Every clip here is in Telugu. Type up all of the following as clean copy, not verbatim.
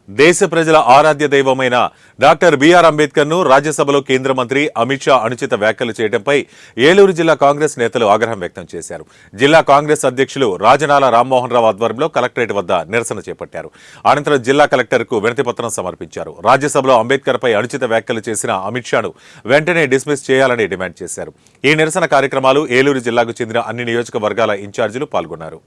దేశ ప్రజల ఆరాధ్య దైవమైన డాక్టర్ బిఆర్ అంబేద్కర్ ను రాజ్యసభలో కేంద్ర మంత్రి అమిత్ షా అనుచిత వ్యాఖ్యలు చేయడంపై ఏలూరు జిల్లా కాంగ్రెస్ నేతలు ఆగ్రహం వ్యక్తం చేశారు. జిల్లా కాంగ్రెస్ అధ్యక్షులు రాజనాల రామ్మోహన్ రావు ఆధ్వర్యంలో కలెక్టరేట్ వద్ద నిరసన చేపట్టారు. అనంతరం జిల్లా కలెక్టర్కు వినతిపత్రం సమర్పించారు. రాజ్యసభలో అంబేద్కర్ పై అనుచిత వ్యాఖ్యలు చేసిన అమిత్ షాను వెంటనే డిస్మిస్ చేయాలని డిమాండ్ చేశారు. ఈ నిరసన కార్యక్రమాలు ఏలూరు జిల్లాకు చెందిన అన్ని నియోజకవర్గాల ఇన్ఛార్జీలు పాల్గొన్నారు.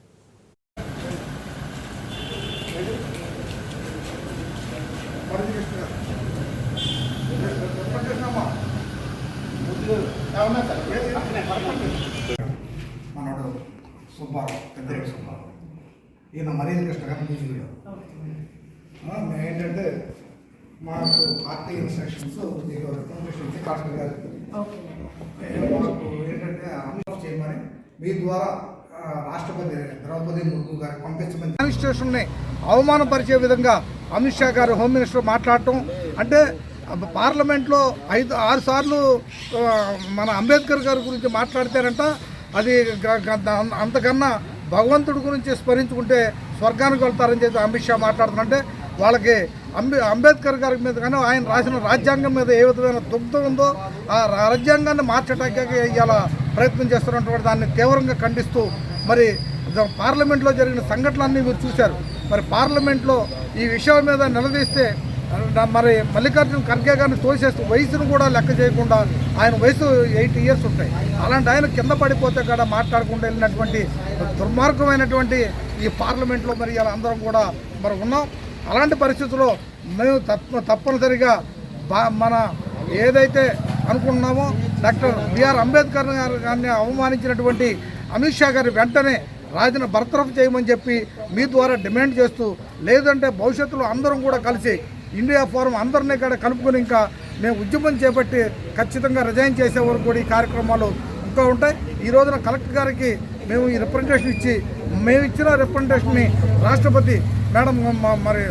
మనోడు సుబ్బారావు పెద్దరెడ్డి సుబ్బారావు ఈయన మరీది కృష్ణ గారు మ్యూజిక్లో మేము ఏంటంటే మాకు పార్టీ ఇన్స్ట్రక్షన్స్ రికమెండేషన్ కాస్టర్ గారు మాకు ఏంటంటే అమలు చేయమని మీ ద్వారా రాష్ట్రపతి ద్రౌపది ముర్ము గారు పంపించమని కాన్స్టిట్యూషన్ని అవమానపరిచే విధంగా అమిత్ షా గారు హోమ్ మినిస్టర్ మాట్లాడటం అంటే పార్లమెంట్లో 5-6 సార్లు మన అంబేద్కర్ గారి గురించి మాట్లాడితేనంట అది అంతకన్నా భగవంతుడి గురించి స్మరించుకుంటే స్వర్గానికి వెళ్తారని చెప్పి అమిత్ షా మాట్లాడుతుంటే వాళ్ళకి అంబేద్కర్ గారి మీద కానీ ఆయన రాసిన రాజ్యాంగం మీద ఏ విధమైన దుగ్ధం ఉందో ఆ రాజ్యాంగాన్ని మార్చడానికి ఇవాళ ప్రయత్నం చేస్తున్నటువంటి దాన్ని తీవ్రంగా ఖండిస్తూ మరి పార్లమెంట్లో జరిగిన సంఘటనలన్నీ మీరు చూశారు. మరి పార్లమెంట్లో ఈ విషయం మీద నిలదీస్తే మరి మల్లికార్జున ఖర్గే గారిని తోసేస్తూ వయసును కూడా లెక్క చేయకుండా ఆయన వయసు 8 ఇయర్స్ ఉంటాయి. అలాంటి ఆయన కింద పడిపోతే కూడా మాట్లాడకుండా వెళ్ళినటువంటి దుర్మార్గమైనటువంటి ఈ పార్లమెంట్లో మరి ఇలా అందరం కూడా మరి ఉన్నాం. అలాంటి పరిస్థితుల్లో మేము తప్పనిసరిగా మన ఏదైతే అనుకుంటున్నామో డాక్టర్ బిఆర్ అంబేద్కర్ గారిని అవమానించినటువంటి అమిత్ షా గారి వెంటనే బర్తరఫ్ చేయమని చెప్పి మీ ద్వారా డిమాండ్ చేస్తూ, లేదంటే భవిష్యత్తులో అందరం కూడా కలిసి ఇండియా ఫోరం అందరినీ కూడా కలుపుకొని ఇంకా మేము ఉద్యమం చేపట్టి ఖచ్చితంగా రిజైన్ చేసే వరకు కూడా ఈ కార్యక్రమాలు ఇంకా ఉంటాయి. ఈ రోజున కలెక్టర్ గారికి మేము ఈ రిప్రజెంటేషన్ ఇచ్చి మేము ఇచ్చిన రిప్రజెంటేషన్ని రాష్ట్రపతి మేడం మరి